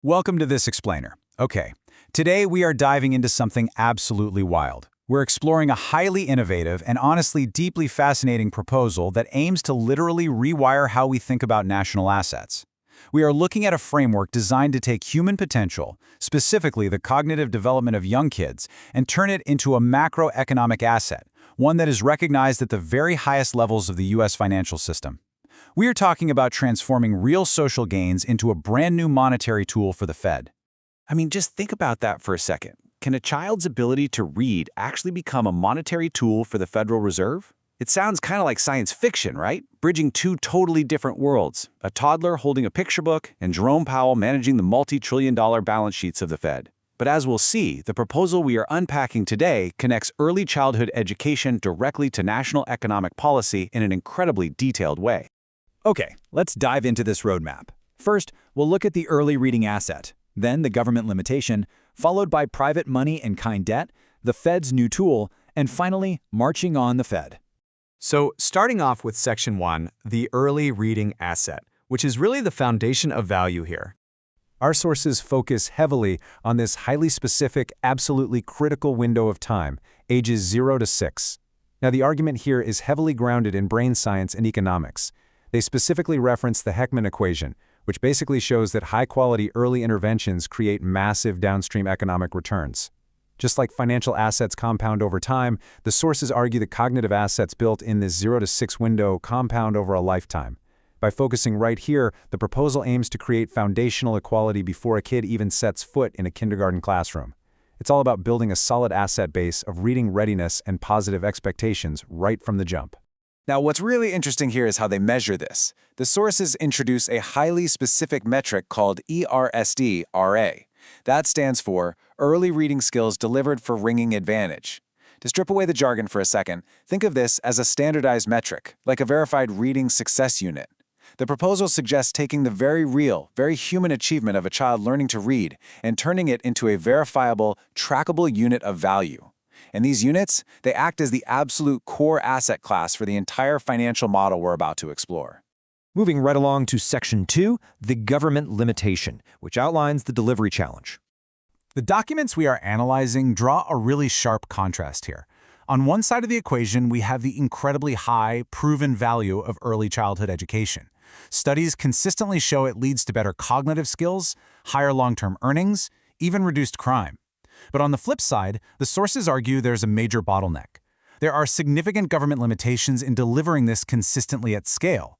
Welcome to This Explainer. Okay, today we are diving into something absolutely wild. We're exploring a highly innovative and honestly deeply fascinating proposal that aims to literally rewire how we think about national assets. We are looking at a framework designed to take human potential, specifically the cognitive development of young kids, and turn it into a macroeconomic asset, one that is recognized at the very highest levels of the U.S. financial system. We are talking about transforming real social gains into a brand new monetary tool for the Fed. I mean, just think about that for a second. Can a child's ability to read actually become a monetary tool for the Federal Reserve? It sounds kind of like science fiction, right? Bridging two totally different worlds, a toddler holding a picture book and Jerome Powell managing the multi-trillion-dollar balance sheets of the Fed. But as we'll see, the proposal we are unpacking today connects early childhood education directly to national economic policy in an incredibly detailed way. Okay, let's dive into this roadmap. First, we'll look at the early reading asset, then the government limitation, followed by private money and kind debt, the Fed's new tool, and finally, marching on the Fed. So, starting off with Section 1, the early reading asset, which is really the foundation of value here. Our sources focus heavily on this highly specific, absolutely critical window of time, ages 0 to 6. Now, the argument here is heavily grounded in brain science and economics. They specifically reference the Heckman equation, which basically shows that high-quality early interventions create massive downstream economic returns. Just like financial assets compound over time, the sources argue that cognitive assets built in this 0 to 6 window compound over a lifetime. By focusing right here, the proposal aims to create foundational equality before a kid even sets foot in a kindergarten classroom. It's all about building a solid asset base of reading readiness and positive expectations right from the jump. Now, what's really interesting here is how they measure this. The sources introduce a highly specific metric called ERSD-RA. That stands for Early Reading Skills Delivered for Ringing Advantage. To strip away the jargon for a second, think of this as a standardized metric, like a verified reading success unit. The proposal suggests taking the very real, very human achievement of a child learning to read and turning it into a verifiable, trackable unit of value. And these units, they act as the absolute core asset class for the entire financial model we're about to explore. Moving right along to Section 2, the government limitation, which outlines the delivery challenge. The documents we are analyzing draw a really sharp contrast here. On one side of the equation, we have the incredibly high, proven value of early childhood education. Studies consistently show it leads to better cognitive skills, higher long-term earnings, even reduced crime. But on the flip side, the sources argue there's a major bottleneck. There are significant government limitations in delivering this consistently at scale.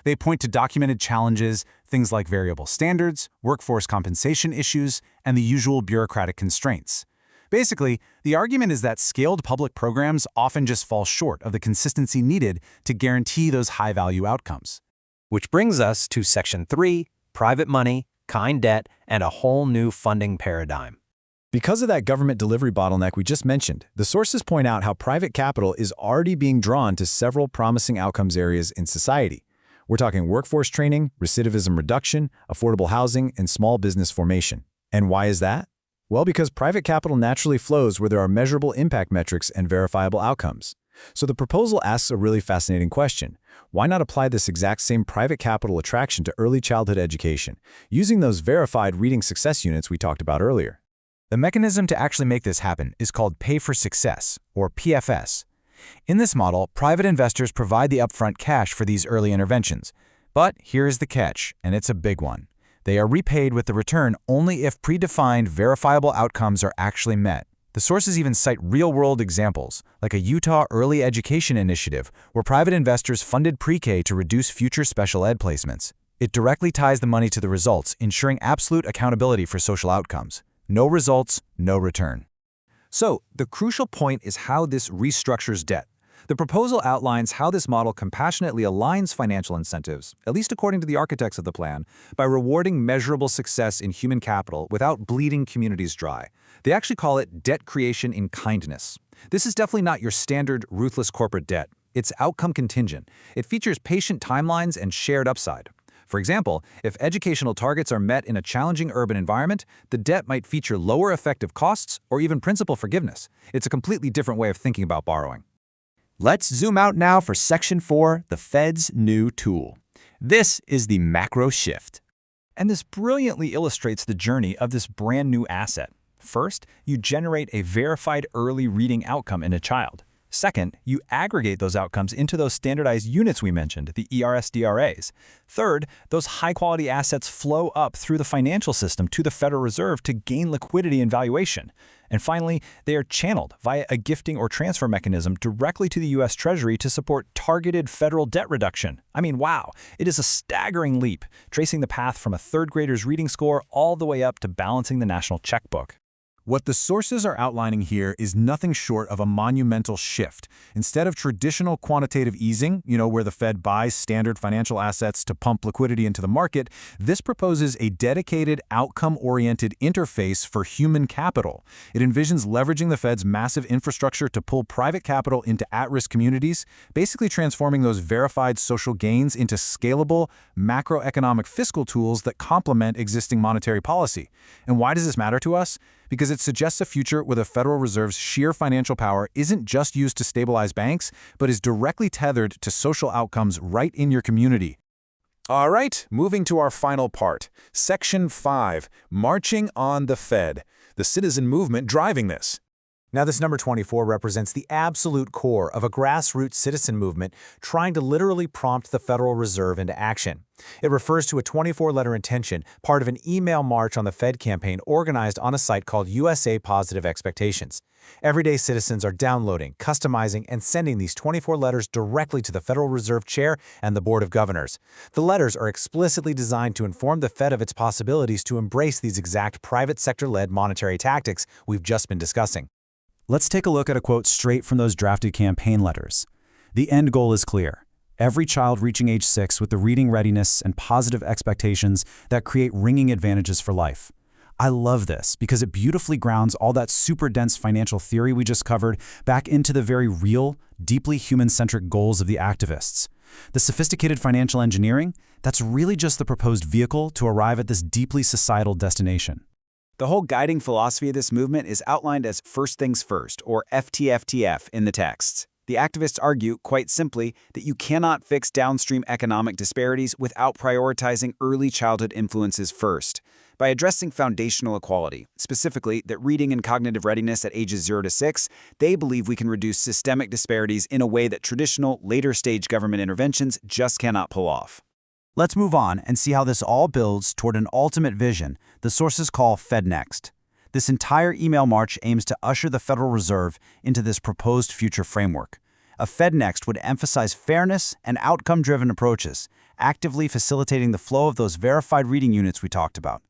They point to documented challenges, things like variable standards, workforce compensation issues, and the usual bureaucratic constraints. Basically, the argument is that scaled public programs often just fall short of the consistency needed to guarantee those high-value outcomes. Which brings us to Section 3, private money, kind debt, and a whole new funding paradigm. Because of that government delivery bottleneck we just mentioned, the sources point out how private capital is already being drawn to several promising outcomes areas in society. We're talking workforce training, recidivism reduction, affordable housing, and small business formation. And why is that? Well, because private capital naturally flows where there are measurable impact metrics and verifiable outcomes. So the proposal asks a really fascinating question. Why not apply this exact same private capital attraction to early childhood education, using those verified reading success units we talked about earlier? The mechanism to actually make this happen is called Pay for Success, or PFS. In this model, private investors provide the upfront cash for these early interventions. But here's the catch, and it's a big one. They are repaid with the return only if predefined, verifiable outcomes are actually met. The sources even cite real-world examples, like a Utah early education initiative where private investors funded pre-K to reduce future special ed placements. It directly ties the money to the results, ensuring absolute accountability for social outcomes. No results, no return. So, the crucial point is how this restructures debt. The proposal outlines how this model compassionately aligns financial incentives, at least according to the architects of the plan, by rewarding measurable success in human capital without bleeding communities dry. They actually call it debt creation in kindness. This is definitely not your standard ruthless corporate debt. It's outcome contingent. It features patient timelines and shared upside. For example, if educational targets are met in a challenging urban environment, the debt might feature lower effective costs or even principal forgiveness. It's a completely different way of thinking about borrowing. Let's zoom out now for Section 4, the Fed's new tool. This is the macro shift. And this brilliantly illustrates the journey of this brand new asset. First, you generate a verified early reading outcome in a child. Second, you aggregate those outcomes into those standardized units we mentioned, the ERS-DRAs. Third, those high-quality assets flow up through the financial system to the Federal Reserve to gain liquidity and valuation. And finally, they are channeled via a gifting or transfer mechanism directly to the U.S. Treasury to support targeted federal debt reduction. I mean, wow, it is a staggering leap, tracing the path from a third grader's reading score all the way up to balancing the national checkbook. What the sources are outlining here is nothing short of a monumental shift. Instead of traditional quantitative easing, where the Fed buys standard financial assets to pump liquidity into the market, this proposes a dedicated, outcome-oriented interface for human capital. It envisions leveraging the Fed's massive infrastructure to pull private capital into at-risk communities, basically transforming those verified social gains into scalable, macroeconomic fiscal tools that complement existing monetary policy. And why does this matter to us? Because it suggests a future where the Federal Reserve's sheer financial power isn't just used to stabilize banks, but is directly tethered to social outcomes right in your community. All right, moving to our final part. Section 5, Marching on the Fed. The citizen movement driving this. Now, this number 24 represents the absolute core of a grassroots citizen movement trying to literally prompt the Federal Reserve into action. It refers to a 24-letter intention, part of an email march on the Fed campaign organized on a site called USA Positive Expectations. Everyday citizens are downloading, customizing, and sending these 24 letters directly to the Federal Reserve Chair and the Board of Governors. The letters are explicitly designed to inform the Fed of its possibilities to embrace these exact private sector-led monetary tactics we've just been discussing. Let's take a look at a quote straight from those drafted campaign letters. The end goal is clear. Every child reaching age 6 with the reading readiness and positive expectations that create ringing advantages for life. I love this because it beautifully grounds all that super dense financial theory we just covered back into the very real, deeply human-centric goals of the activists. The sophisticated financial engineering, that's really just the proposed vehicle to arrive at this deeply societal destination. The whole guiding philosophy of this movement is outlined as first things first, or FTFTF, in the texts. The activists argue, quite simply, that you cannot fix downstream economic disparities without prioritizing early childhood influences first. By addressing foundational equality, specifically that reading and cognitive readiness at ages 0 to 6, they believe we can reduce systemic disparities in a way that traditional, later-stage government interventions just cannot pull off. Let's move on and see how this all builds toward an ultimate vision the sources call FedNext. This entire email march aims to usher the Federal Reserve into this proposed future framework. A FedNext would emphasize fairness and outcome-driven approaches, actively facilitating the flow of those verified reading units we talked about.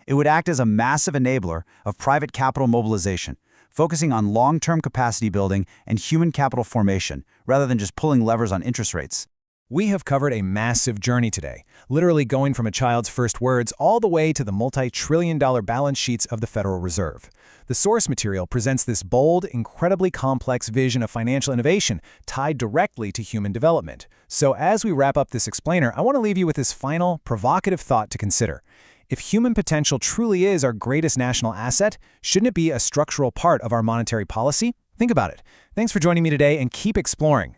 It would act as a massive enabler of private capital mobilization, focusing on long-term capacity building and human capital formation, rather than just pulling levers on interest rates. We have covered a massive journey today, literally going from a child's first words all the way to the multi-trillion-dollar balance sheets of the Federal Reserve. The source material presents this bold, incredibly complex vision of financial innovation tied directly to human development. So as we wrap up this explainer, I want to leave you with this final, provocative thought to consider. If human potential truly is our greatest national asset, shouldn't it be a structural part of our monetary policy? Think about it. Thanks for joining me today and keep exploring.